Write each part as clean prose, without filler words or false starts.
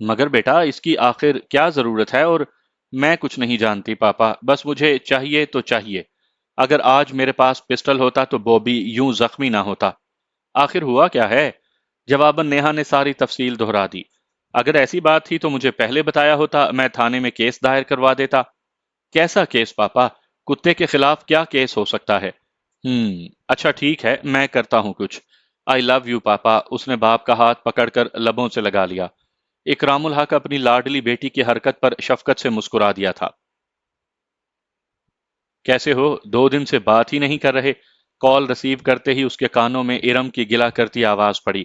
مگر بیٹا اس کی آخر کیا ضرورت ہے؟ اور میں کچھ نہیں جانتی پاپا، بس مجھے چاہیے تو چاہیے۔ اگر آج میرے پاس پسٹل ہوتا تو بوبی یوں زخمی نہ ہوتا۔ آخر ہوا کیا ہے؟ جواباً نیہا نے ساری تفصیل دہرا دی۔ اگر ایسی بات تھی تو مجھے پہلے بتایا ہوتا، میں تھانے میں کیس دائر کروا دیتا۔ کیسا کیس پاپا؟ کتے کے خلاف کیا کیس ہو سکتا ہے؟ اچھا ٹھیک ہے، میں کرتا ہوں کچھ۔ آئی لو یو پاپا، اس نے باپ کا ہاتھ پکڑ کر لبوں سے لگا لیا۔ اکرام الحق اپنی لاڈلی بیٹی کی حرکت پر شفقت سے مسکرا دیا تھا۔ کیسے ہو؟ 2 دن سے بات ہی نہیں کر رہے؟ کال رسیو کرتے ہی اس کے کانوں میں ارم کی گلا کرتی آواز پڑی۔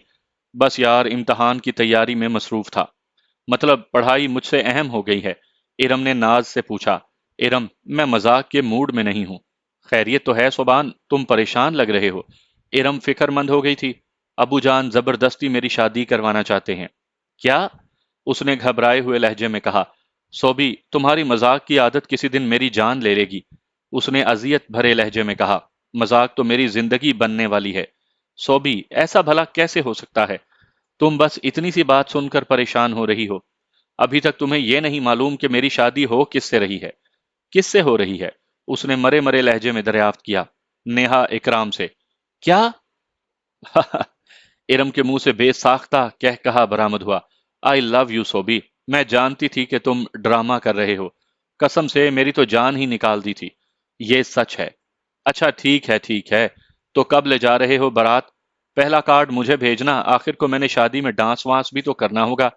بس یار امتحان کی تیاری میں مصروف تھا۔ مطلب پڑھائی مجھ سے اہم ہو گئی ہے؟ ارم نے ناز سے پوچھا۔ ارم، میں مذاق کے موڈ میں نہیں ہوں۔ خیریت تو ہے صبان، تم پریشان لگ رہے ہو۔ ارم فکر مند ہو گئی تھی۔ ابو جان زبردستی میری شادی کروانا چاہتے ہیں۔ کیا؟ اس نے گھبرائے ہوئے لہجے میں کہا۔ سوبی، تمہاری مذاق کی عادت کسی دن میری جان لے لے گی، اس نے اذیت بھرے لہجے میں کہا۔ مذاق تو میری زندگی بننے والی ہے۔ سوبی، ایسا بھلا کیسے ہو سکتا ہے؟ تم بس اتنی سی بات سن کر پریشان ہو رہی ہو۔ ابھی تک تمہیں یہ نہیں معلوم کہ میری شادی ہو کس سے رہی ہے؟ کس سے ہو رہی ہے؟ اس نے مرے مرے لہجے میں دریافت کیا۔ نیہا اکرام سے۔ کیا؟ ارم کے منہ سے بے ساختہ کہہ کہا برآمد ہوا۔ آئی لو یو سوبی، میں جانتی تھی کہ تم ڈرامہ کر رہے ہو۔ قسم سے میری تو جان ہی نکال دی تھی۔ یہ سچ ہے۔ اچھا ٹھیک ہے ٹھیک ہے، تو کب لے جا رہے ہو بارات؟ پہلا کارڈ مجھے بھیجنا، آخر کو میں نے شادی میں ڈانس وانس بھی تو کرنا ہوگا۔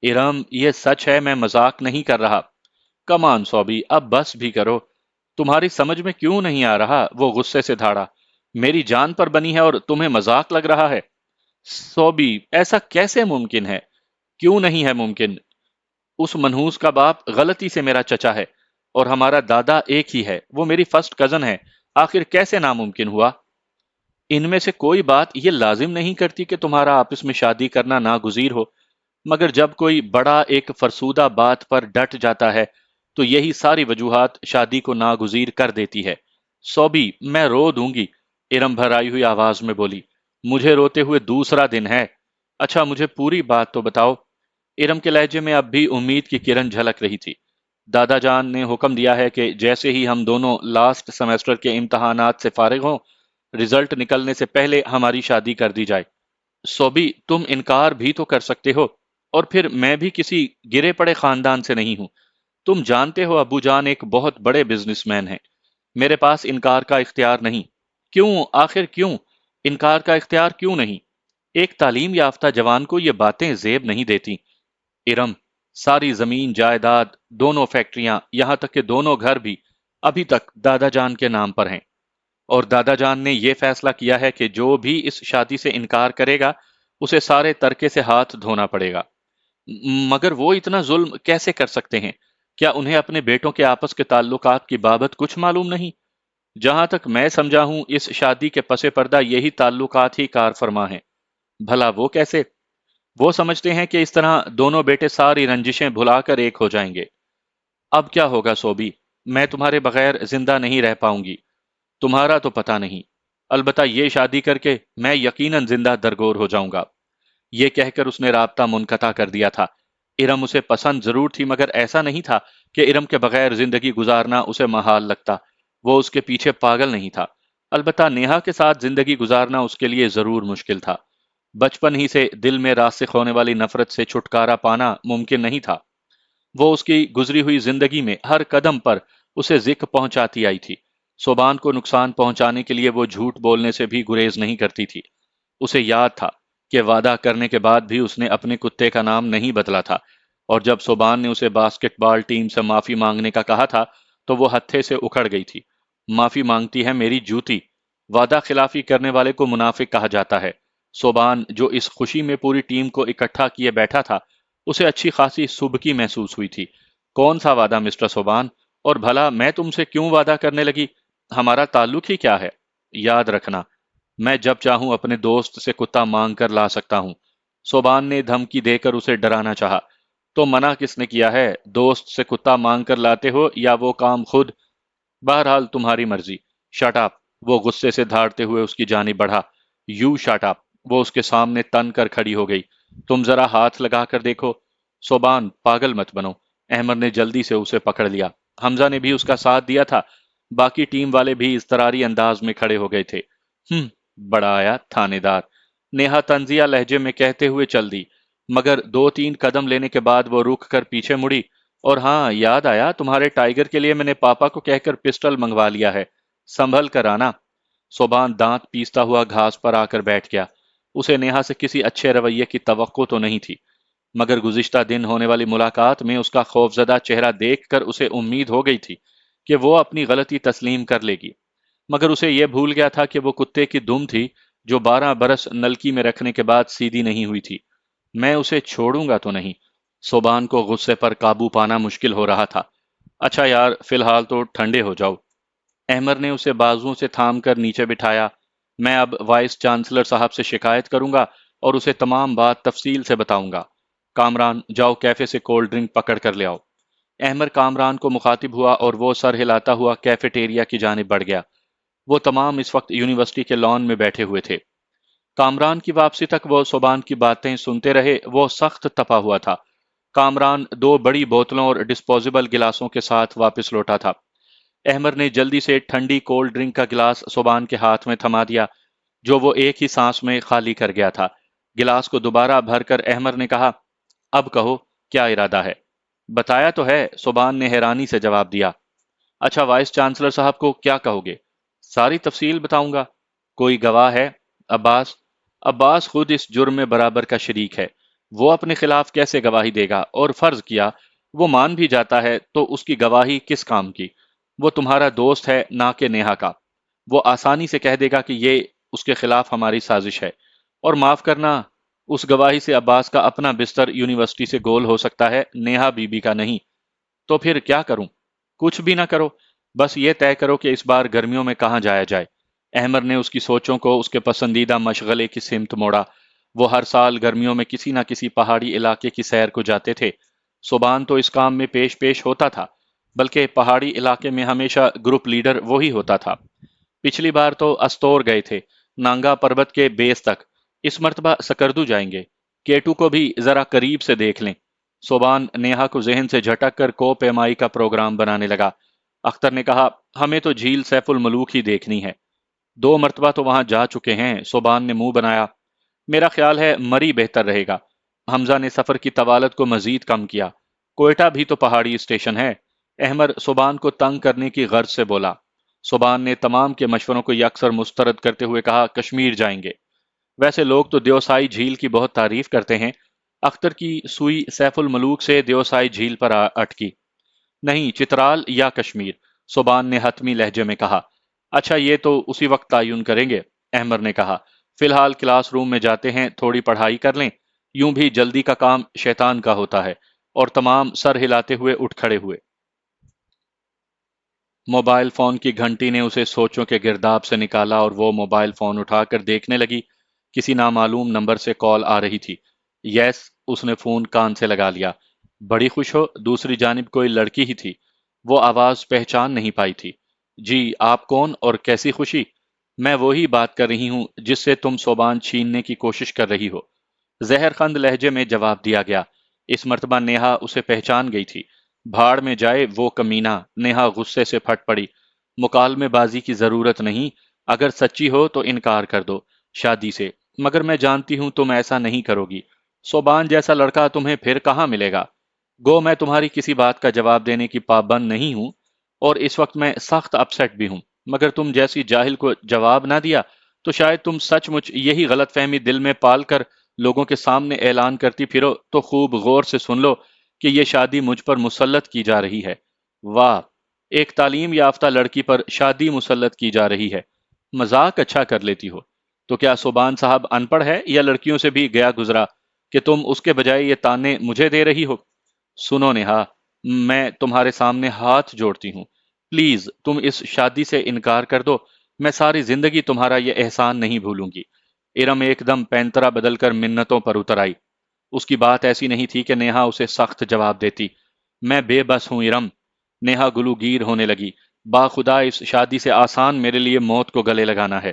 ارم، یہ سچ ہے، میں مذاق نہیں کر رہا۔ کمان سوبی، اب بس بھی کرو۔ تمہاری سمجھ میں کیوں نہیں آ رہا؟ وہ غصے سے دھاڑا۔ میری جان پر بنی ہے اور تمہیں مذاق لگ رہا ہے؟ سوبی، ایسا کیسے ممکن ہے؟ کیوں نہیں ہے ممکن؟ اس منحوس کا باپ غلطی سے میرا چچا ہے، اور ہمارا دادا ایک ہی ہے، وہ میری فرسٹ کزن ہے۔ آخر کیسے ناممکن ہوا؟ ان میں سے کوئی بات یہ لازم نہیں کرتی کہ تمہارا آپس میں شادی کرنا ناگزیر ہو، مگر جب کوئی بڑا ایک فرسودہ بات پر ڈٹ جاتا ہے تو یہی ساری وجوہات شادی کو ناگزیر کر دیتی ہے۔ سوبی، میں رو دوں گی، ارم بھرائی ہوئی آواز میں بولی۔ مجھے روتے ہوئے دوسرا دن ہے۔ اچھا مجھے پوری بات تو بتاؤ۔ ارم کے لہجے میں اب بھی امید کی کرن جھلک رہی تھی۔ دادا جان نے حکم دیا ہے کہ جیسے ہی ہم دونوں لاسٹ سیمیسٹر کے امتحانات سے فارغ ہوں، رزلٹ نکلنے سے پہلے ہماری شادی کر دی جائے۔ سوبی، تم انکار بھی تو کر سکتے ہو، اور پھر میں بھی کسی گرے پڑے خاندان سے نہیں ہوں۔ تم جانتے ہو ابو جان ایک بہت بڑے بزنس مین ہیں۔ میرے پاس انکار کا اختیار نہیں۔ کیوں؟ آخر کیوں؟ انکار کا اختیار کیوں نہیں؟ ایک تعلیم یافتہ جوان کو یہ باتیں زیب نہیں دیتی۔ ارم، ساری زمین جائیداد، دونوں فیکٹریاں، یہاں تک کہ دونوں گھر بھی ابھی تک دادا جان کے نام پر ہیں، اور دادا جان نے یہ فیصلہ کیا ہے کہ جو بھی اس شادی سے انکار کرے گا اسے سارے ترکے سے ہاتھ دھونا پڑے گا۔ مگر وہ اتنا ظلم کیسے کر سکتے ہیں؟ کیا انہیں اپنے بیٹوں کے آپس کے تعلقات کی بابت کچھ معلوم نہیں؟ جہاں تک میں سمجھا ہوں اس شادی کے پس پردہ یہی تعلقات ہی کار فرما ہیں۔ بھلا وہ کیسے؟ وہ سمجھتے ہیں کہ اس طرح دونوں بیٹے ساری رنجشیں بھلا کر ایک ہو جائیں گے۔ اب کیا ہوگا سوبی؟ میں تمہارے بغیر زندہ نہیں رہ پاؤں گی۔ تمہارا تو پتہ نہیں، البتہ یہ شادی کر کے میں یقیناً زندہ درگور ہو جاؤں گا۔ یہ کہہ کر اس نے رابطہ منقطع کر دیا تھا۔ ارم اسے پسند ضرور تھی، مگر ایسا نہیں تھا کہ ارم کے بغیر زندگی گزارنا اسے محال لگتا۔ وہ اس کے پیچھے پاگل نہیں تھا۔ البتہ نیہا کے ساتھ زندگی گزارنا اس کے لیے ضرور مشکل تھا۔ بچپن ہی سے دل میں راسخ ہونے والی نفرت سے چھٹکارا پانا ممکن نہیں تھا۔ وہ اس کی گزری ہوئی زندگی میں ہر قدم پر اسے ذکر پہنچاتی آئی تھی۔ صوبان کو نقصان پہنچانے کے لیے وہ جھوٹ بولنے سے بھی گریز نہیں کرتی تھی۔ اسے یاد تھا کہ وعدہ کرنے کے بعد بھی اس نے اپنے کتے کا نام نہیں بدلا تھا، اور جب صوبان نے اسے باسکٹ بال ٹیم سے معافی مانگنے کا کہا تھا تو وہ ہتھے سے اکھڑ گئی تھی۔ معافی مانگتی ہے میری جوتی! وعدہ خلافی کرنے والے کو منافق کہا جاتا ہے۔ صوبان جو اس خوشی میں پوری ٹیم کو اکٹھا کیے بیٹھا تھا، اسے اچھی خاصی سبکی محسوس ہوئی تھی۔ کون سا وعدہ مسٹر صوبان؟ اور بھلا میں تم سے کیوں وعدہ کرنے لگی؟ ہمارا تعلق ہی کیا ہے؟ یاد رکھنا، میں جب چاہوں اپنے دوست سے کتا مانگ کر لا سکتا ہوں۔ صوبان نے دھمکی دے کر اسے ڈرانا چاہا۔ تو منع کس نے کیا ہے؟ دوست سے کتا مانگ کر لاتے ہو یا وہ کام خود؟ بہرحال تمہاری مرضی۔ Shut up! وہ غصے سے دھاڑتے ہوئے اس کی جانب بڑھا۔ You shut up! وہ اس کے سامنے تن کر کھڑی ہو گئی۔ تم ذرا ہاتھ لگا کر دیکھو۔ صوبان پاگل مت بنو، احمد نے جلدی سے اسے پکڑ لیا۔ حمزہ نے بھی اس کا ساتھ دیا تھا، باقی ٹیم والے بھی اضطراری انداز میں کھڑے ہو گئے تھے۔ بڑا آیا تھانے دار، نیہا طنزیہ لہجے میں کہتے ہوئے چل دی، مگر 2-3 قدم لینے کے بعد وہ رک کر پیچھے مڑی۔ اور ہاں، یاد آیا، تمہارے ٹائیگر کے لیے میں نے پاپا کو کہہ کر پسٹل منگوا لیا ہے، سنبھل کر آنا۔ صوبان دانت پیستا ہوا گھاس پر آ کر بیٹھ گیا۔ اسے نیہا سے کسی اچھے رویے کی توقع تو نہیں تھی، مگر گزشتہ دن ہونے والی ملاقات میں اس کا خوفزدہ چہرہ دیکھ کر اسے امید ہو گئی تھی کہ وہ اپنی غلطی تسلیم کر لے گی، مگر اسے یہ بھول گیا تھا کہ وہ کتے کی دم تھی جو 12 برس نلکی میں رکھنے کے بعد سیدھی نہیں ہوئی تھی۔ میں اسے چھوڑوں گا تو نہیں۔ صوبان کو غصے پر قابو پانا مشکل ہو رہا تھا۔ اچھا یار، فی الحال تو ٹھنڈے ہو جاؤ۔ احمد نے اسے بازوؤں سے تھام کر نیچے بٹھایا۔ میں اب وائس چانسلر صاحب سے شکایت کروں گا اور اسے تمام بات تفصیل سے بتاؤں گا۔ کامران، جاؤ کیفے سے کولڈ ڈرنک پکڑ کر لے آؤ۔ احمد کامران کو مخاطب ہوا اور وہ سر ہلاتا ہوا کیفیٹیریا کی جانب بڑھ گیا۔ وہ تمام اس وقت یونیورسٹی کے لان میں بیٹھے ہوئے تھے۔ کامران کی واپسی تک وہ صوبان کی باتیں سنتے رہے۔ وہ سخت تپا ہوا تھا۔ کامران 2 بڑی بوتلوں اور ڈسپوزیبل گلاسوں کے ساتھ واپس لوٹا تھا۔ احمد نے جلدی سے ٹھنڈی کولڈ ڈرنک کا گلاس صوبان کے ہاتھ میں تھما دیا، جو وہ ایک ہی سانس میں خالی کر گیا تھا۔ گلاس کو دوبارہ بھر کر احمد نے کہا، اب کہو کیا ارادہ ہے؟ بتایا تو ہے، صوبان نے حیرانی سے جواب دیا۔ اچھا وائس چانسلر صاحب کو کیا کہو گے؟ ساری تفصیل بتاؤں گا۔ کوئی گواہ ہے؟ عباس؟ عباس خود اس جرم میں برابر کا شریک ہے، وہ اپنے خلاف کیسے گواہی دے گا؟ اور فرض کیا وہ مان بھی جاتا ہے تو اس کی گواہی کس کام کی؟ وہ تمہارا دوست ہے، نہ کہ نیہا کا۔ وہ آسانی سے کہہ دے گا کہ یہ اس کے خلاف ہماری سازش ہے، اور معاف کرنا، اس گواہی سے عباس کا اپنا بستر یونیورسٹی سے گول ہو سکتا ہے، نیہا بی بی کا نہیں۔ تو پھر کیا کروں؟ کچھ بھی نہ کرو، بس یہ طے کرو کہ اس بار گرمیوں میں کہاں جایا جائے۔ احمد نے اس کی سوچوں کو اس کے پسندیدہ مشغلے کی سمت موڑا۔ وہ ہر سال گرمیوں میں کسی نہ کسی پہاڑی علاقے کی سیر کو جاتے تھے۔ صوبان تو اس کام میں پیش ہوتا تھا، بلکہ پہاڑی علاقے میں ہمیشہ گروپ لیڈر وہی ہوتا تھا۔ پچھلی بار تو استور گئے تھے، نانگا پربت کے بیس تک۔ اس مرتبہ سکردو جائیں گے۔ کیٹو کو بھی ذرا قریب سے دیکھ لیں۔ صوبان نیہا کو ذہن سے جھٹک کر کو پیمائی کا پروگرام بنانے لگا۔ اختر نے کہا، ہمیں تو جھیل سیف الملوک ہی دیکھنی ہے۔ 2 مرتبہ تو وہاں جا چکے ہیں۔ صوبان نے منہ بنایا۔ میرا خیال ہے مری بہتر رہے گا۔ حمزہ نے سفر کی طوالت کو مزید کم کیا۔ کوئٹہ بھی تو پہاڑی اسٹیشن ہے۔ احمد صوبان کو تنگ کرنے کی غرض سے بولا۔ صوبان نے تمام کے مشوروں کو یکسر مسترد کرتے ہوئے کہا، کشمیر جائیں گے۔ ویسے لوگ تو دیوسائی جھیل کی بہت تعریف کرتے ہیں۔ اختر کی سوئی سیف الملوک سے دیوسائی جھیل پر اٹکی۔ نہیں، چترال یا کشمیر، صوبان نے حتمی لہجے میں کہا۔ اچھا یہ تو اسی وقت تعین کریں گے، احمد نے کہا۔ فی الحال کلاس روم میں جاتے ہیں، تھوڑی پڑھائی کر لیں۔ یوں بھی جلدی کا کام شیطان کا ہوتا ہے۔ اور تمام سر ہلاتے ہوئے اٹھ کھڑے ہوئے۔ موبائل فون کی گھنٹی نے اسے سوچوں کے گرداب سے نکالا اور وہ موبائل فون اٹھا کر دیکھنے لگی۔ کسی نامعلوم نمبر سے کال آ رہی تھی۔ یس، اس نے فون کان سے لگا لیا۔ بڑی خوش ہو؟ دوسری جانب کوئی لڑکی ہی تھی۔ وہ آواز پہچان نہیں پائی تھی۔ جی، آپ کون اور کیسی خوشی؟ میں وہی بات کر رہی ہوں جس سے تم صوبان چھیننے کی کوشش کر رہی ہو، زہر خند لہجے میں جواب دیا گیا۔ اس مرتبہ نیہا اسے پہچان گئی تھی۔ بھاڑ میں جائے وہ کمینہ، نیہا غصے سے پھٹ پڑی۔ مکالمے بازی کی ضرورت نہیں، اگر سچی ہو تو انکار کر دو شادی سے، مگر میں جانتی ہوں تم ایسا نہیں کرو گی۔ صوبان جیسا لڑکا تمہیں پھر کہاں ملے گا؟ گو میں تمہاری کسی بات کا جواب دینے کی پابند نہیں ہوں، اور اس وقت میں سخت اپسیٹ بھی ہوں، مگر تم جیسی جاہل کو جواب نہ دیا تو شاید تم سچ مچ یہی غلط فہمی دل میں پال کر لوگوں کے سامنے اعلان کرتی پھرو تو خوب غور سے سن لو کہ یہ شادی مجھ پر مسلط کی جا رہی ہے۔ واہ، ایک تعلیم یافتہ لڑکی پر شادی مسلط کی جا رہی ہے۔ مذاق اچھا کر لیتی ہو تو کیا صوبان صاحب ان پڑھ ہے یا لڑکیوں سے بھی گیا گزرا کہ تم اس کے بجائے یہ تانے مجھے دے رہی ہو؟ سنو نیہا، میں تمہارے سامنے ہاتھ جوڑتی ہوں، پلیز تم اس شادی سے انکار کر دو۔ میں ساری زندگی تمہارا یہ احسان نہیں بھولوں گی۔ ارم ایک دم پینترا بدل کر منتوں پر اتر آئی۔ اس کی بات ایسی نہیں تھی کہ نیہا اسے سخت جواب دیتی۔ میں بے بس ہوں ارم۔ نیہا گلوگیر ہونے لگی۔ باخدا اس شادی سے آسان میرے لیے موت کو گلے لگانا ہے۔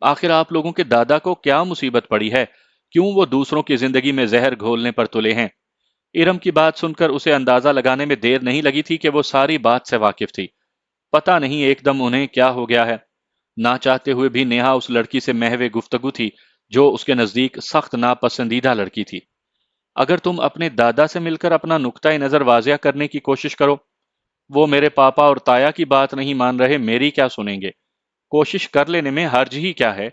آخر آپ لوگوں کے دادا کو کیا مصیبت پڑی ہے؟ کیوں وہ دوسروں کی زندگی میں زہر گھولنے پر تلے ہیں؟ ارم کی بات سن کر اسے اندازہ لگانے میں دیر نہیں لگی تھی کہ وہ ساری بات سے واقف تھی۔ پتہ نہیں ایک دم انہیں کیا ہو گیا ہے، نہ چاہتے ہوئے بھی نیہا اس لڑکی سے محو گفتگو تھی جو اس کے نزدیک سخت ناپسندیدہ لڑکی تھی۔ اگر تم اپنے دادا سے مل کر اپنا نقطۂ نظر واضح کرنے کی کوشش کرو، وہ میرے پاپا اور تایا کی بات نہیں مان رہے، میری کیا سنیں گے؟ کوشش کر لینے میں حرج ہی کیا ہے؟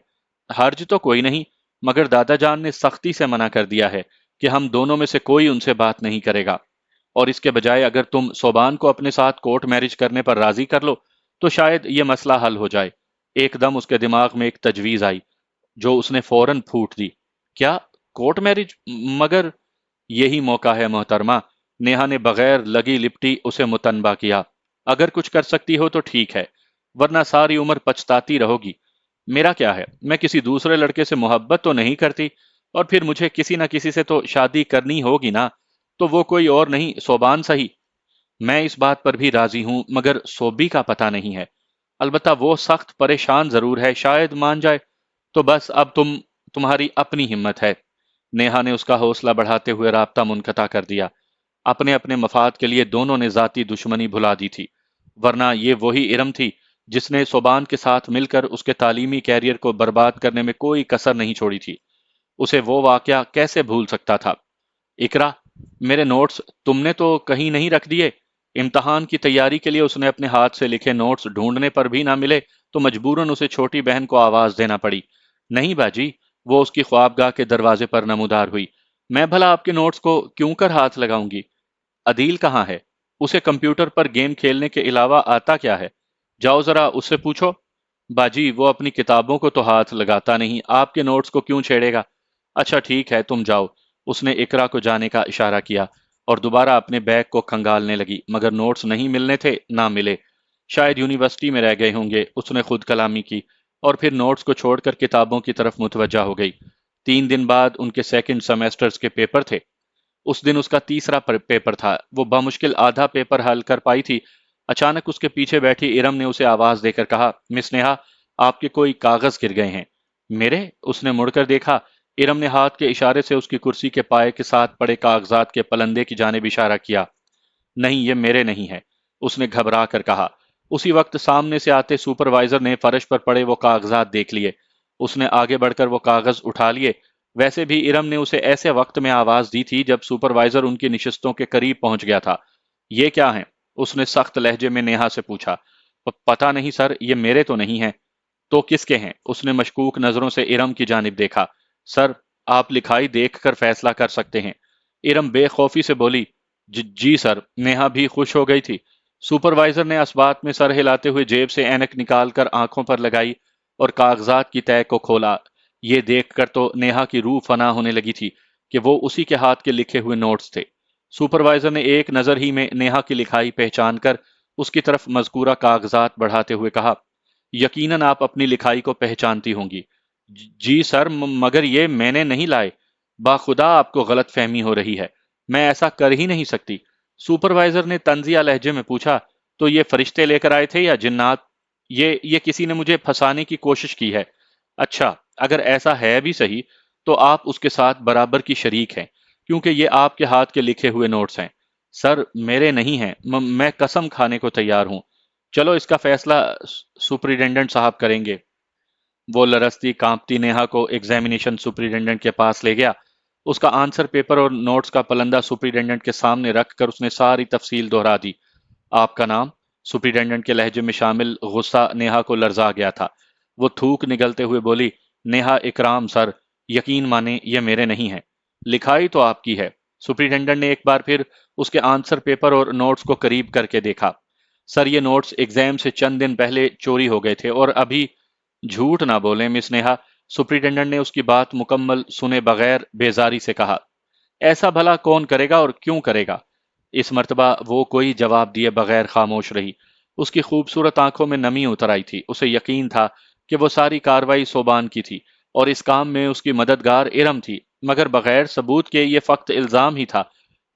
حرج تو کوئی نہیں، مگر دادا جان نے سختی سے منع کر دیا ہے کہ ہم دونوں میں سے کوئی ان سے بات نہیں کرے گا، اور اس کے بجائے اگر تم صوبان کو اپنے ساتھ کورٹ میرج کرنے پر راضی کر لو تو شاید یہ مسئلہ حل ہو جائے۔ ایک دم اس کے دماغ میں ایک تجویز آئی جو اس نے فوراً پھوٹ دی۔ کیا؟ Court marriage? مگر یہی موقع ہے محترمہ، نیہا نے بغیر لگی لپٹی اسے متنبہ کیا۔ اگر کچھ کر سکتی ہو تو ٹھیک ہے، ورنہ ساری عمر پچھتاتی رہو گی۔ میرا کیا ہے، میں کسی دوسرے لڑکے سے محبت تو نہیں کرتی، اور پھر مجھے کسی نہ کسی سے تو شادی کرنی ہوگی نا، تو وہ کوئی اور نہیں، صوبان صحیح۔ میں اس بات پر بھی راضی ہوں، مگر صوبی کا پتہ نہیں ہے۔ البتہ وہ سخت پریشان ضرور ہے، شاید مان جائے۔ تو بس اب تمہاری اپنی ہمت ہے۔ نیہا نے اس کا حوصلہ بڑھاتے ہوئے رابطہ منقطع کر دیا۔ اپنے اپنے مفاد کے لیے دونوں نے ذاتی دشمنی بھلا دی تھی، ورنہ یہ وہی ارم تھی جس نے صوبان کے ساتھ مل کر اس کے تعلیمی کیریئر کو برباد کرنے میں کوئی کسر نہیں چھوڑی تھی۔ اسے وہ واقعہ کیسے بھول سکتا تھا؟ اقرا، میرے نوٹس تم نے تو کہیں نہیں رکھ دیے؟ امتحان کی تیاری کے لیے اس نے اپنے ہاتھ سے لکھے نوٹس ڈھونڈنے پر بھی نہ ملے تو مجبوراً اسے چھوٹی بہن کو آواز دینا پڑی۔ نہیں باجی، وہ اس کی خوابگاہ کے دروازے پر نمودار ہوئی۔ میں بھلا آپ کے نوٹس کو کیوں کر ہاتھ لگاؤں گی؟ عدیل کہاں ہے؟ اسے کمپیوٹر پر گیم کھیلنے کے علاوہ آتا کیا ہے؟ جاؤ ذرا اس سے پوچھو۔ باجی، وہ اپنی کتابوں کو تو ہاتھ لگاتا نہیں، آپ کے نوٹس کو کیوں چھیڑے گا؟ اچھا ٹھیک ہے، تم جاؤ۔ اس نے اقرا کو جانے کا اشارہ کیا اور دوبارہ اپنے بیگ کو کھنگالنے لگی، مگر نوٹس نہیں ملنے تھے، نہ ملے۔ شاید یونیورسٹی میں رہ گئے ہوں گے، اس نے خود کلامی کی، اور پھر نوٹس کو چھوڑ کر کتابوں کی طرف متوجہ ہو گئی۔ 3 دن بعد ان کے سیکنڈ سیمیسٹرز کے پیپر تھے۔ اس دن اس کا تیسرا پیپر تھا۔ وہ بمشکل آدھا پیپر حل کر پائی تھی۔ اچانک اس کے پیچھے بیٹھی ارم نے اسے آواز دے کر کہا، مس نیہا، آپ کے کوئی کاغذ گر گئے ہیں۔ میرے؟ اس نے مڑ کر دیکھا۔ ارم نے ہاتھ کے اشارے سے اس کی کرسی کے پائے کے ساتھ پڑے کاغذات کے پلندے کی جانب اشارہ کیا۔ نہیں، یہ میرے نہیں ہے، اس نے گھبرا کر کہا۔ اسی وقت سامنے سے آتے سپروائزر نے فرش پر پڑے وہ کاغذات دیکھ لیے۔ اس نے آگے بڑھ کر وہ کاغذ اٹھا لیے۔ ویسے بھی ارم نے اسے ایسے وقت میں آواز دی تھی جب سپروائزر ان کی نشستوں کے قریب پہنچ گیا تھا۔ یہ کیا ہیں؟ اس نے سخت لہجے میں نیہا سے پوچھا۔ پتہ نہیں سر، یہ میرے تو نہیں ہیں۔ تو کس کے ہیں؟ اس نے مشکوک نظروں سے ارم کی جانب دیکھا۔ سر، آپ لکھائی دیکھ کر فیصلہ کر سکتے ہیں۔ ارم بے خوفی سے بولی، جی سر۔ نیہا بھی خوش ہو گئی تھی۔ سپروائزر نے اسبات میں سر ہلاتے ہوئے جیب سے اینک نکال کر آنکھوں پر لگائی اور کاغذات کی تہہ کو کھولا۔ یہ دیکھ کر تو نیہا کی روح فنا ہونے لگی تھی کہ وہ اسی کے ہاتھ کے لکھے ہوئے نوٹس تھے۔ سپروائزر نے ایک نظر ہی میں نیہا کی لکھائی پہچان کر اس کی طرف مذکورہ کاغذات بڑھاتے ہوئے کہا، یقیناً آپ اپنی لکھائی کو پہچانتی ہوں گی۔ جی سر، مگر یہ میں نے نہیں لائے۔ باخدا آپ کو غلط فہمی ہو رہی ہے، میں ایسا کر ہی نہیں سکتی۔ سپروائزر نے طنزیہ لہجے میں پوچھا، تو یہ فرشتے لے کر آئے تھے یا جنات؟ یہ کسی نے مجھے پھنسانے کی کوشش کی ہے۔ اچھا، اگر ایسا ہے بھی صحیح تو آپ اس کے ساتھ برابر کی شریک ہیں، کیونکہ یہ آپ کے ہاتھ کے لکھے ہوئے نوٹس ہیں۔ سر، میرے نہیں ہیں، میں قسم کھانے کو تیار ہوں۔ چلو اس کا فیصلہ سپرنٹینڈنٹ صاحب کریں گے۔ وہ لرزتی کانپتی نیہا کو ایگزامینیشن سپرنٹینڈنٹ کے پاس لے گیا۔ اس کا آنسر پیپر اور نوٹس کا پلندہ سپرنٹینڈنٹ کے سامنے رکھ کر اس نے ساری تفصیل دہرا دی۔ آپ کا نام؟ سپرنٹینڈنٹ کے لہجے میں شامل غصہ نیہا کو لرزا گیا تھا۔ وہ تھوک نگلتے ہوئے بولی، نیہا اکرام سر، یقین مانیں یہ میرے نہیں ہیں۔ لکھائی تو آپ کی ہے۔ سپرنٹینڈنٹ نے ایک بار پھر اس کے آنسر پیپر اور نوٹس کو قریب کر کے دیکھا۔ سر، یہ نوٹس ایگزام سے چند دن پہلے چوری ہو گئے تھے اور ابھی… جھوٹ نہ بولیں مس نیہا، سپرنٹینڈنٹ نے اس کی بات مکمل سنے بغیر بیزاری سے کہا۔ ایسا بھلا کون کرے گا اور کیوں کرے گا؟ اس مرتبہ وہ کوئی جواب دیے بغیر خاموش رہی۔ اس کی خوبصورت آنکھوں میں نمی اتر آئی تھی۔ اسے یقین تھا کہ وہ ساری کاروائی صوبان کی تھی اور اس کام میں اس کی مددگار ارم تھی، مگر بغیر ثبوت کے یہ فقط الزام ہی تھا۔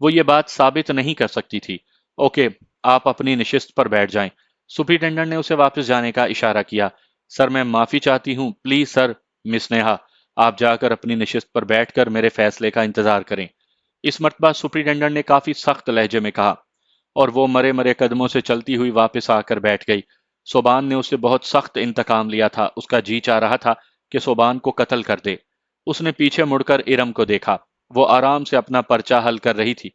وہ یہ بات ثابت نہیں کر سکتی تھی۔ اوکے، آپ اپنی نشست پر بیٹھ جائیں۔ سپرنٹینڈنٹ نے اسے واپس جانے کا اشارہ کیا۔ سر، میں معافی چاہتی ہوں، پلیز سر۔ مس نیہا، آپ جا کر اپنی نشست پر بیٹھ کر میرے فیصلے کا انتظار کریں۔ اس مرتبہ سپرنٹینڈنٹ نے کافی سخت لہجے میں کہا، اور وہ مرے مرے قدموں سے چلتی ہوئی واپس آ کر بیٹھ گئی۔ صوبان نے اسے بہت سخت انتقام لیا تھا، اس کا جی چاہ رہا تھا کہ صوبان کو قتل کر دے۔ اس نے پیچھے مڑ کر ارم کو دیکھا، وہ آرام سے اپنا پرچہ حل کر رہی تھی۔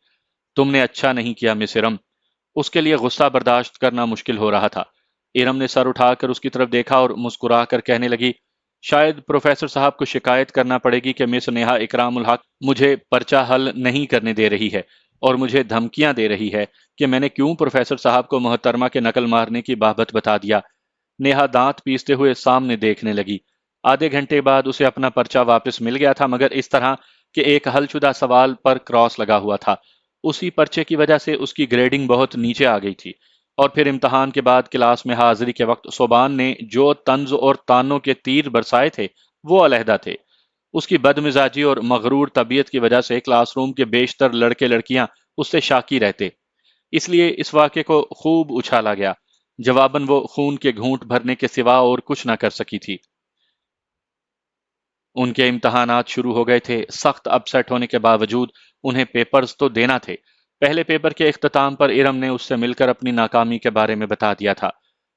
تم نے اچھا نہیں کیا مس ارم۔ اس کے لیے غصہ برداشت کرنا مشکل ہو رہا تھا۔ ارم نے سر اٹھا کر اس کی طرف دیکھا اور مسکرا کر کہنے لگی، شاید پروفیسر صاحب کو شکایت کرنا پڑے گی کہ مس نیہا اکرام الحق مجھے پرچہ حل نہیں کرنے دے رہی ہے اور مجھے دھمکیاں دے رہی ہے کہ میں نے کیوں پروفیسر صاحب کو محترمہ کے نقل مارنے کی بابت بتا دیا۔ نیہا دانت پیستے ہوئے سامنے دیکھنے لگی۔ آدھے گھنٹے بعد اسے اپنا پرچہ واپس مل گیا تھا، مگر اس طرح کہ ایک حل شدہ سوال پر کراس لگا ہوا تھا۔ اسی پرچے کی وجہ سے اس کی گریڈنگ بہت نیچے آ گئی تھی، اور پھر امتحان کے بعد کلاس میں حاضری کے وقت صوبان نے جو طنز اور تانوں کے تیر برسائے تھے وہ علیحدہ تھے۔ اس کی بد مزاجی اور مغرور طبیعت کی وجہ سے کلاس روم کے بیشتر لڑکے لڑکیاں اس سے شاکی رہتے، اس لیے اس واقعے کو خوب اچھالا گیا۔ جواباً وہ خون کے گھونٹ بھرنے کے سوا اور کچھ نہ کر سکی تھی۔ ان کے امتحانات شروع ہو گئے تھے۔ سخت اپسیٹ ہونے کے باوجود انہیں پیپرز تو دینا تھے۔ پہلے پیپر کے اختتام پر ارم نے اس سے مل کر اپنی ناکامی کے بارے میں بتا دیا تھا۔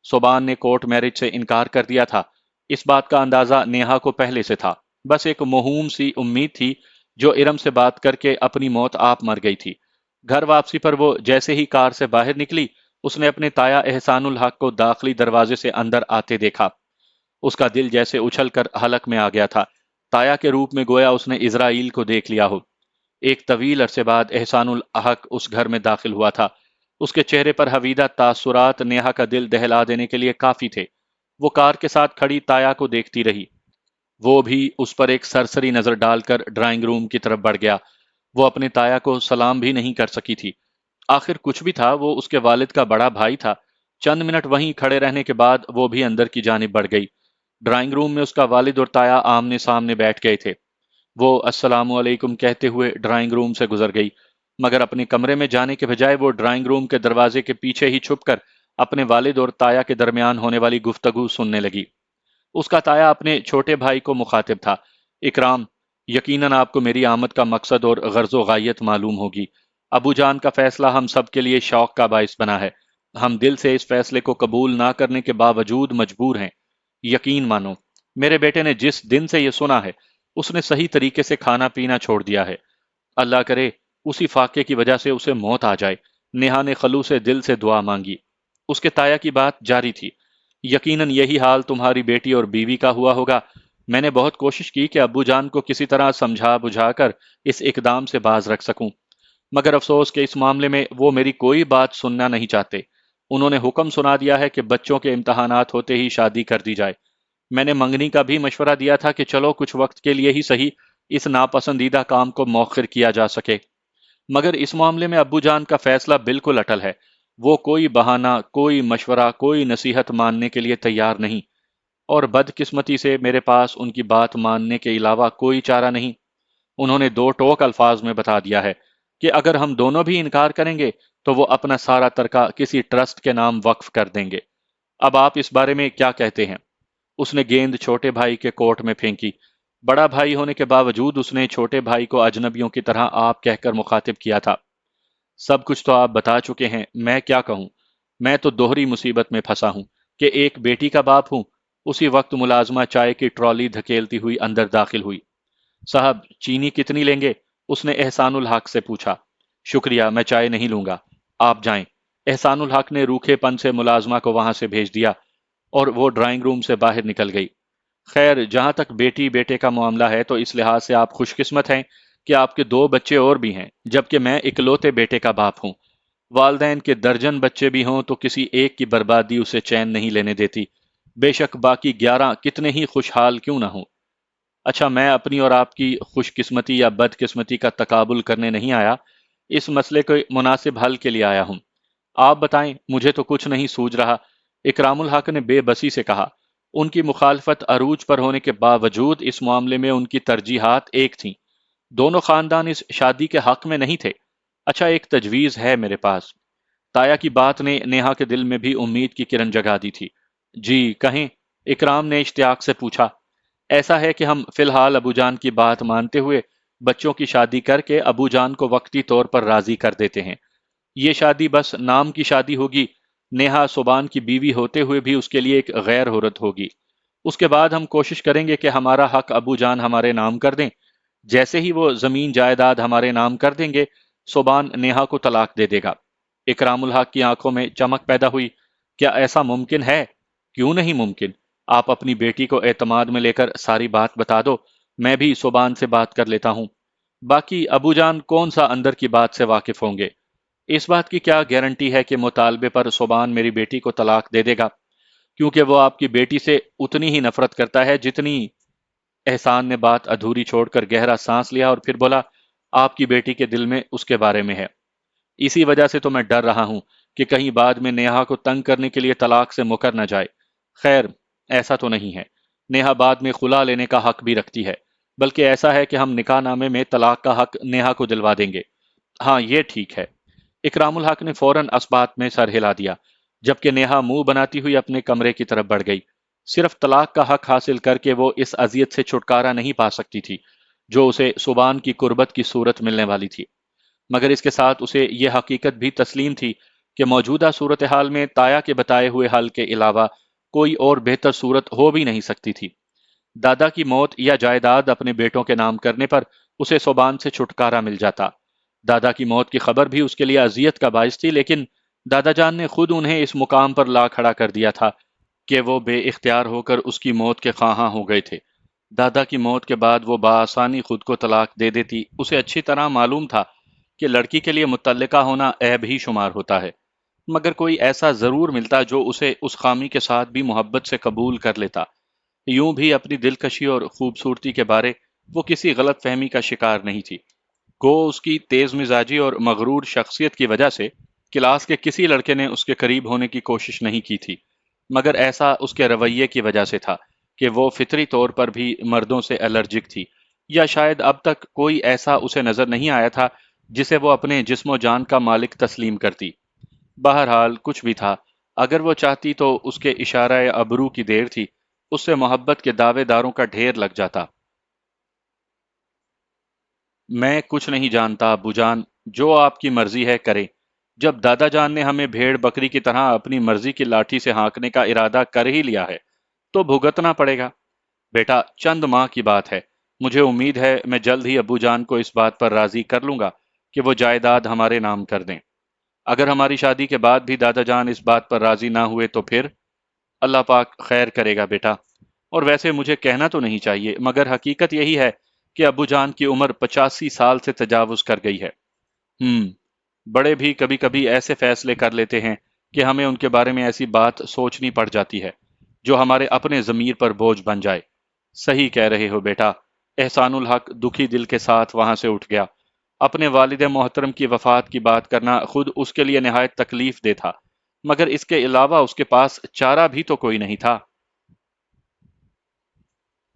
صوبان نے کورٹ میرج سے انکار کر دیا تھا۔ اس بات کا اندازہ نیہا کو پہلے سے تھا، بس ایک موہوم سی امید تھی جو ارم سے بات کر کے اپنی موت آپ مر گئی تھی۔ گھر واپسی پر وہ جیسے ہی کار سے باہر نکلی، اس نے اپنے تایا احسان الحق کو داخلی دروازے سے اندر آتے دیکھا۔ اس کا دل جیسے اچھل کر حلق میں آ گیا تھا۔ تایا کے روپ میں گویا اس نے اسرائیل کو دیکھ لیا ہو۔ ایک طویل عرصے بعد احسان الحق اس گھر میں داخل ہوا تھا۔ اس کے چہرے پر حویدہ تاثرات نیہا کا دل دہلا دینے کے لیے کافی تھے۔ وہ کار کے ساتھ کھڑی تایا کو دیکھتی رہی۔ وہ بھی اس پر ایک سرسری نظر ڈال کر ڈرائنگ روم کی طرف بڑھ گیا۔ وہ اپنے تایا کو سلام بھی نہیں کر سکی تھی۔ آخر کچھ بھی تھا، وہ اس کے والد کا بڑا بھائی تھا۔ چند منٹ وہیں کھڑے رہنے کے بعد وہ بھی اندر کی جانب بڑھ گئی۔ ڈرائنگ روم میں اس کا والد اور تایا آمنے سامنے بیٹھ گئے تھے۔ وہ السلام علیکم کہتے ہوئے ڈرائنگ روم سے گزر گئی، مگر اپنے کمرے میں جانے کے بجائے وہ ڈرائنگ روم کے دروازے کے پیچھے ہی چھپ کر اپنے والد اور تایا کے درمیان ہونے والی گفتگو سننے لگی۔ اس کا تایا اپنے چھوٹے بھائی کو مخاطب تھا، اکرام، یقیناً آپ کو میری آمد کا مقصد اور غرض و غایت معلوم ہوگی۔ ابو جان کا فیصلہ ہم سب کے لیے شوق کا باعث بنا ہے۔ ہم دل سے اس فیصلے کو قبول نہ کرنے کے باوجود مجبور ہیں۔ یقین مانو، میرے بیٹے نے جس دن سے یہ سنا ہے، اس نے صحیح طریقے سے کھانا پینا چھوڑ دیا ہے۔ اللہ کرے اسی فاقے کی وجہ سے اسے موت آ جائے۔ نیہا نے خلوص دل سے دعا مانگی۔ اس کے تایا کی بات جاری تھی، یقیناً یہی حال تمہاری بیٹی اور بیوی کا ہوا ہوگا۔ میں نے بہت کوشش کی کہ ابو جان کو کسی طرح سمجھا بجھا کر اس اقدام سے باز رکھ سکوں، مگر افسوس کہ اس معاملے میں وہ میری کوئی بات سننا نہیں چاہتے۔ انہوں نے حکم سنا دیا ہے کہ بچوں کے امتحانات ہوتے ہی شادی کر دی جائے۔ میں نے منگنی کا بھی مشورہ دیا تھا کہ چلو کچھ وقت کے لیے ہی صحیح اس ناپسندیدہ کام کو مؤخر کیا جا سکے، مگر اس معاملے میں ابو جان کا فیصلہ بالکل اٹل ہے۔ وہ کوئی بہانہ، کوئی مشورہ، کوئی نصیحت ماننے کے لیے تیار نہیں، اور بدقسمتی سے میرے پاس ان کی بات ماننے کے علاوہ کوئی چارہ نہیں۔ انہوں نے دو ٹوک الفاظ میں بتا دیا ہے کہ اگر ہم دونوں بھی انکار کریں گے تو وہ اپنا سارا ترکہ کسی ٹرسٹ کے نام وقف کر دیں گے۔ اب آپ اس بارے میں کیا کہتے ہیں؟ اس نے گیند چھوٹے بھائی کے کوٹ میں پھینکی۔ بڑا بھائی ہونے کے باوجود اس نے چھوٹے بھائی کو اجنبیوں کی طرح آپ کہہ کر مخاطب کیا تھا۔ سب کچھ تو آپ بتا چکے ہیں، میں کیا کہوں؟ میں تو دوہری مصیبت میں پھنسا ہوں کہ ایک بیٹی کا باپ ہوں۔ اسی وقت ملازمہ چائے کی ٹرالی دھکیلتی ہوئی اندر داخل ہوئی۔ صاحب، چینی کتنی لیں گے؟ اس نے احسان الحق سے پوچھا۔ شکریہ، میں چائے نہیں لوں گا، آپ جائیں۔ احسان الحق نے روکھے پن سے ملازمہ کو وہاں سے بھیج دیا اور وہ ڈرائنگ روم سے باہر نکل گئی۔ خیر، جہاں تک بیٹی بیٹے کا معاملہ ہے تو اس لحاظ سے آپ خوش قسمت ہیں کہ آپ کے دو بچے اور بھی ہیں، جبکہ میں اکلوتے بیٹے کا باپ ہوں۔ والدین کے درجن بچے بھی ہوں تو کسی ایک کی بربادی اسے چین نہیں لینے دیتی، بے شک باقی 11 کتنے ہی خوشحال کیوں نہ ہوں۔ اچھا، میں اپنی اور آپ کی خوش قسمتی یا بد قسمتی کا تقابل کرنے نہیں آیا، اس مسئلے کے مناسب حل کے لیے آیا ہوں۔ آپ بتائیں، مجھے تو کچھ نہیں سوج رہا۔ اکرام الحق نے بے بسی سے کہا۔ ان کی مخالفت عروج پر ہونے کے باوجود اس معاملے میں ان کی ترجیحات ایک تھیں۔ دونوں خاندان اس شادی کے حق میں نہیں تھے۔ اچھا، ایک تجویز ہے میرے پاس۔ تایا کی بات نے نیہا کے دل میں بھی امید کی کرن جگا دی تھی۔ جی کہیں، اکرام نے اشتیاق سے پوچھا۔ ایسا ہے کہ ہم فی الحال ابو جان کی بات مانتے ہوئے بچوں کی شادی کر کے ابو جان کو وقتی طور پر راضی کر دیتے ہیں۔ یہ شادی بس نام کی شادی ہوگی۔ نیہا صوبان کی بیوی ہوتے ہوئے بھی اس کے لیے ایک غیر عورت ہوگی۔ اس کے بعد ہم کوشش کریں گے کہ ہمارا حق ابو جان ہمارے نام کر دیں۔ جیسے ہی وہ زمین جائیداد ہمارے نام کر دیں گے، صوبان نیہا کو طلاق دے دے گا۔ اکرام الحق کی آنکھوں میں چمک پیدا ہوئی۔ کیا ایسا ممکن ہے؟ کیوں نہیں ممکن؟ آپ اپنی بیٹی کو اعتماد میں لے کر ساری بات بتا دو، میں بھی صوبان سے بات کر لیتا ہوں۔ باقی ابو جان کون سا اندر کی بات سے واقف ہوں گے؟ اس بات کی کیا گارنٹی ہے کہ مطالبے پر صوبان میری بیٹی کو طلاق دے دے گا؟ کیونکہ وہ آپ کی بیٹی سے اتنی ہی نفرت کرتا ہے جتنی… احسان نے بات ادھوری چھوڑ کر گہرا سانس لیا اور پھر بولا، آپ کی بیٹی کے دل میں اس کے بارے میں ہے۔ اسی وجہ سے تو میں ڈر رہا ہوں کہ کہیں بعد میں نیہا کو تنگ کرنے کے لیے طلاق سے مکر نہ جائے۔ خیر، ایسا تو نہیں ہے۔ نیہا بعد میں خلا لینے کا حق بھی رکھتی ہے، بلکہ ایسا ہے کہ ہم نکاح نامے میں طلاق کا حق نیہا کو دلوا دیں گے۔ ہاں، یہ ٹھیک ہے۔ اکرام الحق نے فوراً اس بات میں سر ہلا دیا، جبکہ نیہا منہ بناتی ہوئی اپنے کمرے کی طرف بڑھ گئی۔ صرف طلاق کا حق حاصل کر کے وہ اس اذیت سے چھٹکارا نہیں پا سکتی تھی جو اسے صوبان کی قربت کی صورت ملنے والی تھی، مگر اس کے ساتھ اسے یہ حقیقت بھی تسلیم تھی کہ موجودہ صورتحال میں تایا کے بتائے ہوئے حل کے علاوہ کوئی اور بہتر صورت ہو بھی نہیں سکتی تھی۔ دادا کی موت یا جائیداد اپنے بیٹوں کے نام کرنے پر اسے صوبان سے چھٹکارا مل جاتا۔ دادا کی موت کی خبر بھی اس کے لیے اذیت کا باعث تھی، لیکن دادا جان نے خود انہیں اس مقام پر لا کھڑا کر دیا تھا کہ وہ بے اختیار ہو کر اس کی موت کے خواہاں ہو گئے تھے۔ دادا کی موت کے بعد وہ بآسانی خود کو طلاق دے دیتی۔ اسے اچھی طرح معلوم تھا کہ لڑکی کے لیے متعلقہ ہونا عیب ہی شمار ہوتا ہے، مگر کوئی ایسا ضرور ملتا جو اسے اس خامی کے ساتھ بھی محبت سے قبول کر لیتا۔ یوں بھی اپنی دلکشی اور خوبصورتی کے بارے وہ کسی غلط فہمی کا شکار نہیں تھی۔ گو اس کی تیز مزاجی اور مغرور شخصیت کی وجہ سے کلاس کے کسی لڑکے نے اس کے قریب ہونے کی کوشش نہیں کی تھی، مگر ایسا اس کے رویے کی وجہ سے تھا کہ وہ فطری طور پر بھی مردوں سے الرجک تھی، یا شاید اب تک کوئی ایسا اسے نظر نہیں آیا تھا جسے وہ اپنے جسم و جان کا مالک تسلیم کرتی۔ بہرحال کچھ بھی تھا، اگر وہ چاہتی تو اس کے اشارہ ابرو کی دیر تھی، اس سے محبت کے دعوے داروں کا ڈھیر لگ جاتا۔ میں کچھ نہیں جانتا ابو جان، جو آپ کی مرضی ہے کریں۔ جب دادا جان نے ہمیں بھیڑ بکری کی طرح اپنی مرضی کی لاٹھی سے ہانکنے کا ارادہ کر ہی لیا ہے تو بھگتنا پڑے گا۔ بیٹا، چند ماہ کی بات ہے، مجھے امید ہے میں جلد ہی ابو جان کو اس بات پر راضی کر لوں گا کہ وہ جائیداد ہمارے نام کر دیں۔ اگر ہماری شادی کے بعد بھی دادا جان اس بات پر راضی نہ ہوئے تو پھر… اللہ پاک خیر کرے گا بیٹا۔ اور ویسے مجھے کہنا تو نہیں چاہیے، مگر حقیقت یہی ہے کہ ابو جان کی عمر 85 سال سے تجاوز کر گئی ہے۔ بڑے بھی کبھی کبھی ایسے فیصلے کر لیتے ہیں کہ ہمیں ان کے بارے میں ایسی بات سوچنی پڑ جاتی ہے جو ہمارے اپنے ضمیر پر بوجھ بن جائے۔ صحیح کہہ رہے ہو بیٹا۔ احسان الحق دکھی دل کے ساتھ وہاں سے اٹھ گیا۔ اپنے والد محترم کی وفات کی بات کرنا خود اس کے لیے نہایت تکلیف دہ تھا، مگر اس کے علاوہ اس کے پاس چارہ بھی تو کوئی نہیں تھا۔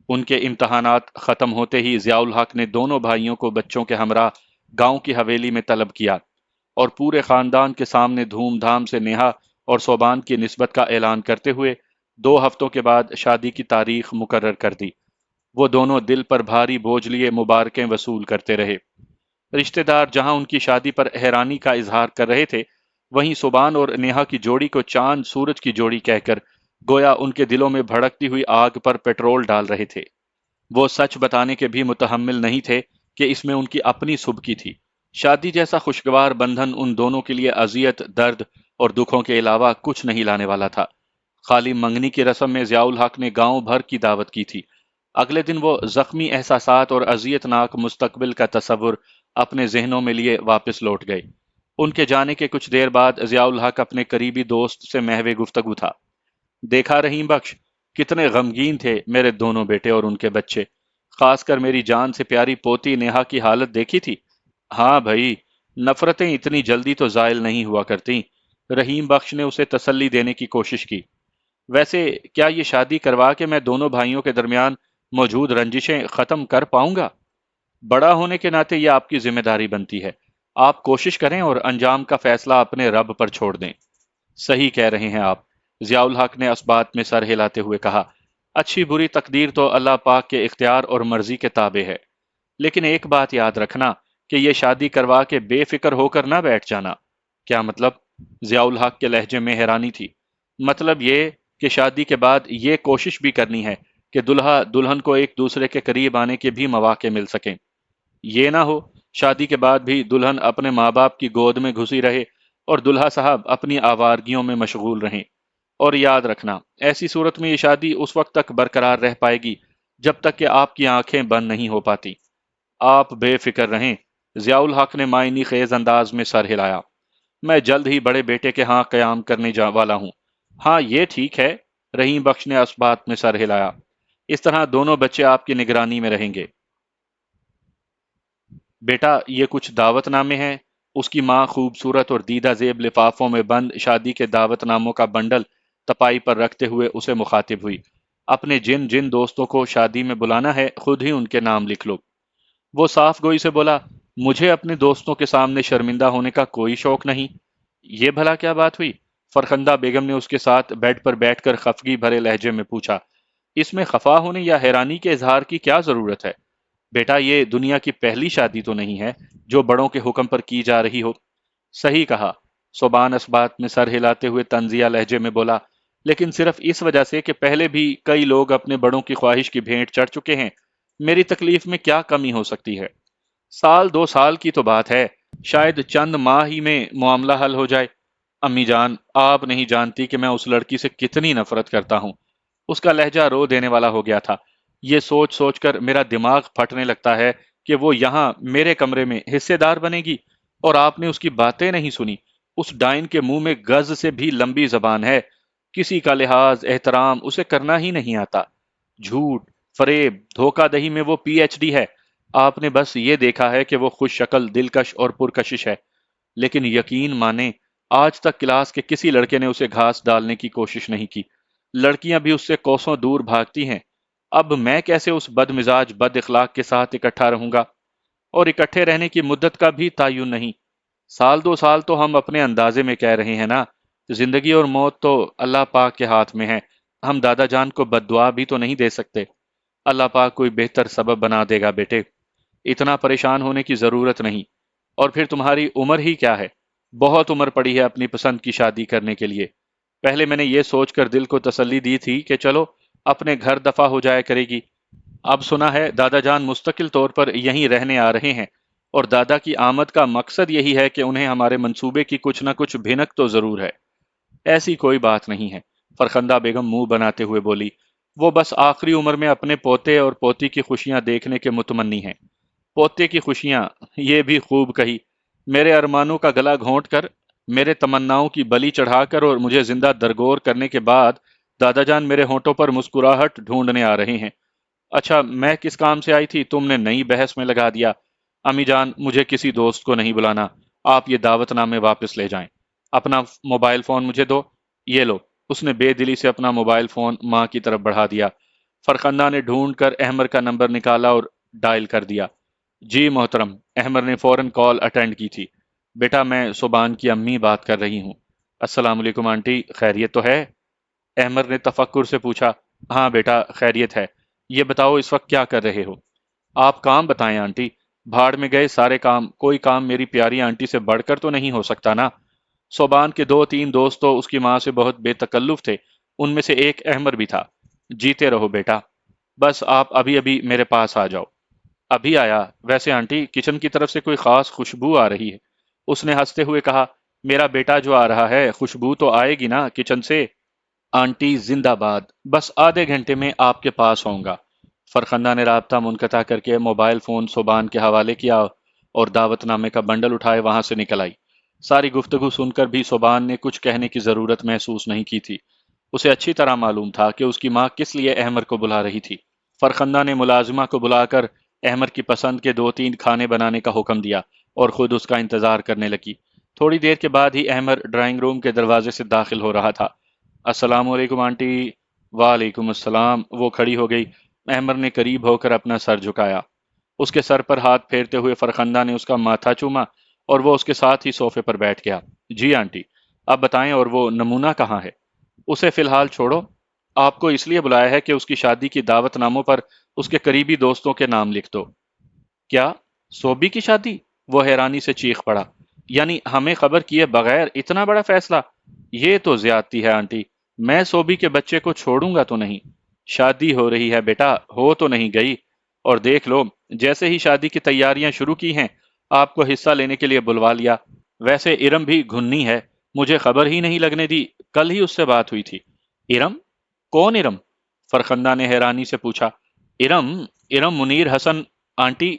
ان کے امتحانات ختم ہوتے ہی ضیاء الحق نے دونوں بھائیوں کو بچوں کے ہمراہ گاؤں کی حویلی میں طلب کیا اور پورے خاندان کے سامنے دھوم دھام سے نیہا اور صوبان کی نسبت کا اعلان کرتے ہوئے 2 ہفتوں کے بعد شادی کی تاریخ مقرر کر دی۔ وہ دونوں دل پر بھاری بوجھ لیے مبارکیں وصول کرتے رہے۔ رشتہ دار جہاں ان کی شادی پر حیرانی کا اظہار کر رہے تھے، وہیں صوبان اور نیہا کی جوڑی کو چاند سورج کی جوڑی کہہ کر گویا ان کے دلوں میں بھڑکتی ہوئی آگ پر پیٹرول ڈال رہے تھے۔ وہ سچ بتانے کے بھی متحمل نہیں تھے کہ اس میں ان کی اپنی سبکی تھی۔ شادی جیسا خوشگوار بندھن ان دونوں کے لیے اذیت، درد اور دکھوں کے علاوہ کچھ نہیں لانے والا تھا۔ خالی منگنی کی رسم میں ضیاء الحق نے گاؤں بھر کی دعوت کی تھی۔ اگلے دن وہ زخمی احساسات اور اذیت ناک مستقبل کا تصور اپنے ذہنوں میں لیے واپس لوٹ گئے۔ ان کے جانے کے کچھ دیر بعد ضیاء الحق اپنے قریبی دوست سے محو گفتگو تھا۔ دیکھا رحیم بخش، کتنے غمگین تھے میرے دونوں بیٹے اور ان کے بچے، خاص کر میری جان سے پیاری پوتی نیہا کی حالت دیکھی تھی؟ ہاں بھائی، نفرتیں اتنی جلدی تو زائل نہیں ہوا کرتی۔ رحیم بخش نے اسے تسلی دینے کی کوشش کی۔ ویسے کیا یہ شادی کروا کے میں دونوں بھائیوں کے درمیان موجود رنجشیں ختم کر پاؤں گا؟ بڑا ہونے کے ناطے یہ آپ کی ذمہ داری بنتی ہے۔ آپ کوشش کریں اور انجام کا فیصلہ اپنے رب پر چھوڑ دیں۔ صحیح کہہ رہے ہیں آپ، ضیاء الحق نے اس بات میں سر ہلاتے ہوئے کہا۔ اچھی بری تقدیر تو اللہ پاک کے اختیار اور مرضی کے تابع ہے۔ لیکن ایک بات یاد رکھنا کہ یہ شادی کروا کے بے فکر ہو کر نہ بیٹھ جانا۔ کیا مطلب؟ ضیاء الحق کے لہجے میں حیرانی تھی۔ مطلب یہ کہ شادی کے بعد یہ کوشش بھی کرنی ہے کہ دلہا دلہن کو ایک دوسرے کے قریب آنے کے بھی مواقع مل سکیں۔ یہ نہ ہو شادی کے بعد بھی دلہن اپنے ماں باپ کی گود میں گھسی رہے اور دلہا صاحب اپنی آوارگیوں میں مشغول رہیں۔ اور یاد رکھنا، ایسی صورت میں یہ شادی اس وقت تک برقرار رہ پائے گی جب تک کہ آپ کی آنکھیں بند نہیں ہو پاتی۔ آپ بے فکر رہیں۔ ضیاء الحق نے معنی خیز انداز میں سر ہلایا۔ میں جلد ہی بڑے بیٹے کے ہاں قیام کرنے والا ہوں۔ ہاں یہ ٹھیک ہے، رحیم بخش نے اس بات میں سر ہلایا۔ اس طرح دونوں بچے آپ کی نگرانی میں رہیں گے۔ بیٹا یہ کچھ دعوت نامے ہیں۔ اس کی ماں خوبصورت اور دیدہ زیب لفافوں میں بند شادی کے دعوت ناموں کا بنڈل تپائی پر رکھتے ہوئے اسے مخاطب ہوئی۔ اپنے جن جن دوستوں کو شادی میں بلانا ہے خود ہی ان کے نام لکھ لو۔ وہ صاف گوئی سے بولا، مجھے اپنے دوستوں کے سامنے شرمندہ ہونے کا کوئی شوق نہیں۔ یہ بھلا کیا بات ہوئی؟ فرخندہ بیگم نے اس کے ساتھ بیڈ پر بیٹھ کر خفگی بھرے لہجے میں پوچھا۔ اس میں خفا ہونے یا حیرانی کے اظہار کی کیا ضرورت ہے؟ بیٹا یہ دنیا کی پہلی شادی تو نہیں ہے جو بڑوں کے حکم پر کی جا رہی ہو۔ صحیح کہا، صوبان اس بات میں سر ہلاتے ہوئے طنزیہ لہجے میں بولا، لیکن صرف اس وجہ سے کہ پہلے بھی کئی لوگ اپنے بڑوں کی خواہش کی بھینٹ چڑھ چکے ہیں۔ میری تکلیف میں کیا کمی ہو سکتی ہے؟ سال دو سال کی تو بات ہے، شاید چند ماہ ہی میں معاملہ حل ہو جائے۔ امی جان، آپ نہیں جانتی کہ میں اس لڑکی سے کتنی نفرت کرتا ہوں۔ اس کا لہجہ رو دینے والا ہو گیا تھا۔ یہ سوچ سوچ کر میرا دماغ پھٹنے لگتا ہے کہ وہ یہاں میرے کمرے میں حصے دار بنے گی اور آپ نے اس کی باتیں نہیں سنی۔ اس ڈائن کے منہ میں گز سے بھی لمبی زبان ہے۔ کسی کا لحاظ احترام اسے کرنا ہی نہیں آتا۔ جھوٹ، فریب، دھوکہ دہی میں وہ پی ایچ ڈی ہے۔ آپ نے بس یہ دیکھا ہے کہ وہ خوش شکل، دلکش اور پرکشش ہے، لیکن یقین مانیں آج تک کلاس کے کسی لڑکے نے اسے گھاس ڈالنے کی کوشش نہیں کی۔ لڑکیاں بھی اس سے کوسوں دور بھاگتی ہیں۔ اب میں کیسے اس بد مزاج بد اخلاق کے ساتھ اکٹھا رہوں گا؟ اور اکٹھے رہنے کی مدت کا بھی تعین نہیں۔ سال دو سال تو ہم اپنے اندازے میں کہہ رہے ہیں نا۔ زندگی اور موت تو اللہ پاک کے ہاتھ میں ہے۔ ہم دادا جان کو بد دعا بھی تو نہیں دے سکتے۔ اللہ پاک کوئی بہتر سبب بنا دے گا بیٹے۔ اتنا پریشان ہونے کی ضرورت نہیں۔ اور پھر تمہاری عمر ہی کیا ہے؟ بہت عمر پڑی ہے اپنی پسند کی شادی کرنے کے لیے۔ پہلے میں نے یہ سوچ کر دل کو تسلی دی تھی کہ چلو اپنے گھر دفع ہو جایا کرے گی۔ اب سنا ہے دادا جان مستقل طور پر یہیں رہنے آ رہے ہیں، اور دادا کی آمد کا مقصد یہی ہے کہ انہیں ہمارے منصوبے کی کچھ نہ کچھ بھنک تو ضرور ہے۔ ایسی کوئی بات نہیں ہے، فرخندہ بیگم منہ بناتے ہوئے بولی۔ وہ بس آخری عمر میں اپنے پوتے اور پوتی کی خوشیاں دیکھنے کے متمنی ہیں۔ پوتے کی خوشیاں، یہ بھی خوب کہی۔ میرے ارمانوں کا گلا گھونٹ کر، میرے تمناؤں کی بلی چڑھا کر اور مجھے زندہ درگور کرنے کے بعد دادا جان میرے ہونٹوں پر مسکراہٹ ڈھونڈنے آ رہے ہیں۔ اچھا میں کس کام سے آئی تھی تم نے نئی بحث میں لگا دیا۔ امی جان مجھے کسی دوست کو نہیں بلانا، آپ یہ دعوت نامے واپس لے جائیں۔ اپنا موبائل فون مجھے دو۔ یہ لو۔ اس نے بے دلی سے اپنا موبائل فون ماں کی طرف بڑھا دیا۔ فرخندہ نے ڈھونڈ کر احمر کا نمبر نکالا اور ڈائل کر دیا۔ جی محترم، احمر نے فوراً کال اٹینڈ کی تھی۔ بیٹا میں صوبان کی امی بات کر رہی ہوں۔ السلام علیکم آنٹی، خیریت تو ہے؟ احمر نے تفکر سے پوچھا۔ ہاں بیٹا خیریت ہے۔ یہ بتاؤ اس وقت کیا کر رہے ہو؟ آپ کام بتائیں آنٹی۔ بھاڑ میں گئے سارے کام، کوئی کام میری پیاری آنٹی سے بڑھ کر تو نہیں ہو سکتا نا۔ صوبان کے دو تین دوست تو اس کی ماں سے بہت بے تکلف تھے، ان میں سے ایک احمر بھی تھا۔ جیتے رہو بیٹا، بس آپ ابھی ابھی میرے پاس آ جاؤ۔ ابھی آیا؟ ویسے آنٹی کچن کی طرف سے کوئی خاص خوشبو آ رہی ہے۔ اس نے ہنستے ہوئے کہا، میرا بیٹا جو آ رہا ہے خوشبو تو آئے گی نا کچن سے۔ آنٹی زندہ باد، بس آدھے گھنٹے میں آپ کے پاس ہوں گا۔ فرخندہ نے رابطہ منقطع کر کے موبائل فون صوبان کے حوالے کیا اور دعوت نامے کا بنڈل اٹھائے وہاں سے نکل آئی۔ ساری گفتگو سن کر بھی صوبان نے کچھ کہنے کی ضرورت محسوس نہیں کی تھی۔ اسے اچھی طرح معلوم تھا کہ اس کی ماں کس لیے احمر کو بلا رہی تھی۔ فرخندہ نے ملازمہ کو بلا کر احمر کی پسند کے دو تین کھانے بنانے کا حکم دیا اور خود اس کا انتظار کرنے لگی۔ تھوڑی دیر کے بعد ہی احمر ڈرائنگ روم کے دروازے سے داخل ہو رہا تھا۔ السلام علیکم آنٹی۔ وعلیکم السلام۔ وہ کھڑی ہو گئی۔ احمر نے قریب ہو کر اپنا سر جھکایا۔ اس کے سر پر ہاتھ پھیرتے ہوئے فرخندہ نے اس کا ماتھا چوما اور وہ اس کے ساتھ ہی صوفے پر بیٹھ گیا۔ جی آنٹی، اب بتائیں اور وہ نمونہ کہاں ہے؟ اسے فی الحال چھوڑو، آپ کو اس لیے بلایا ہے کہ اس کی شادی کی دعوت ناموں پر اس کے قریبی دوستوں کے نام لکھ دو۔ کیا؟ صوبی کی شادی؟ وہ حیرانی سے چیخ پڑا۔ یعنی ہمیں خبر کیے بغیر اتنا بڑا فیصلہ؟ یہ تو زیادتی ہے آنٹی، میں صوبی کے بچے کو چھوڑوں گا تو نہیں۔ شادی ہو رہی ہے بیٹا، ہو تو نہیں گئی، اور دیکھ لو جیسے ہی شادی کی تیاریاں شروع کی ہیں آپ کو حصہ لینے کے لیے بلوا لیا۔ ویسے ارم بھی گھنی ہے، مجھے خبر ہی نہیں لگنے دی، کل ہی اس سے بات ہوئی تھی۔ ارم؟ کون ارم؟ فرخندہ نے حیرانی سے پوچھا۔ ارم؟ ارم منیر حسن آنٹی۔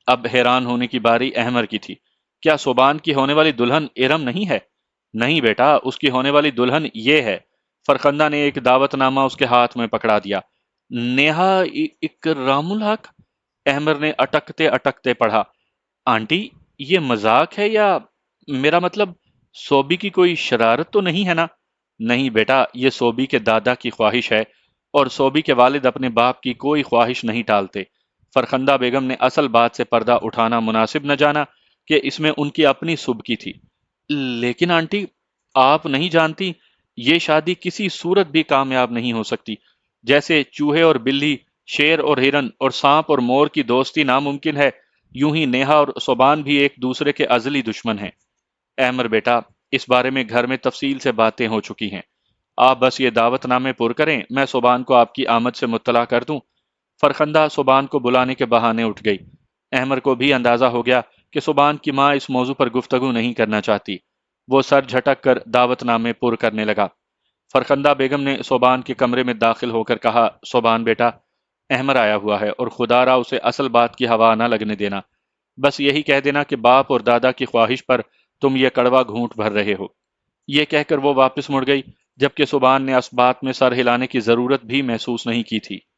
اب حیران ہونے کی باری احمر کی تھی۔ کیا صوبان کی ہونے والی دلہن ارم نہیں ہے؟ نہیں بیٹا، اس کی ہونے والی دلہن یہ ہے۔ فرخندہ نے ایک دعوت نامہ اس کے ہاتھ میں پکڑا دیا۔ نیہا اکرام الحق؟ احمر نے اٹکتے اٹکتے پڑھا۔ آنٹی، یہ مذاق ہے یا میرا مطلب صوبی کی کوئی شرارت تو نہیں ہے نا؟ نہیں بیٹا، یہ صوبی کے دادا کی خواہش ہے، اور صوبی کے والد اپنے باپ کی کوئی خواہش نہیں ٹالتے۔ فرخندہ بیگم نے اصل بات سے پردہ اٹھانا مناسب نہ جانا کہ اس میں ان کی اپنی سبکی تھی۔ لیکن آنٹی، آپ نہیں جانتی یہ شادی کسی صورت بھی کامیاب نہیں ہو سکتی۔ جیسے چوہے اور بلی، شیر اور ہرن اور سانپ اور مور کی دوستی ناممکن ہے، یوں ہی نیہا اور صوبان بھی ایک دوسرے کے ازلی دشمن ہیں۔ احمر بیٹا، اس بارے میں گھر میں تفصیل سے باتیں ہو چکی ہیں، آپ بس یہ دعوت نامے پر کریں، میں صوبان کو آپ کی آمد سے مطلع کر دوں۔ فرخندہ صوبان کو بلانے کے بہانے اٹھ گئی۔ احمر کو بھی اندازہ ہو گیا کہ صوبان کی ماں اس موضوع پر گفتگو نہیں کرنا چاہتی۔ وہ سر جھٹک کر دعوت نامے پر کرنے لگا۔ فرخندہ بیگم نے صوبان کے کمرے میں داخل ہو کر کہا، صوبان بیٹا، احمر آیا ہوا ہے اور خدا را اسے اصل بات کی ہوا نہ لگنے دینا۔ بس یہی کہہ دینا کہ باپ اور دادا کی خواہش پر تم یہ کڑوا گھونٹ بھر رہے ہو۔ یہ کہہ کر وہ واپس مڑ گئی، جبکہ صوبان نے اس بات میں سر ہلانے کی ضرورت بھی محسوس نہیں کی تھی۔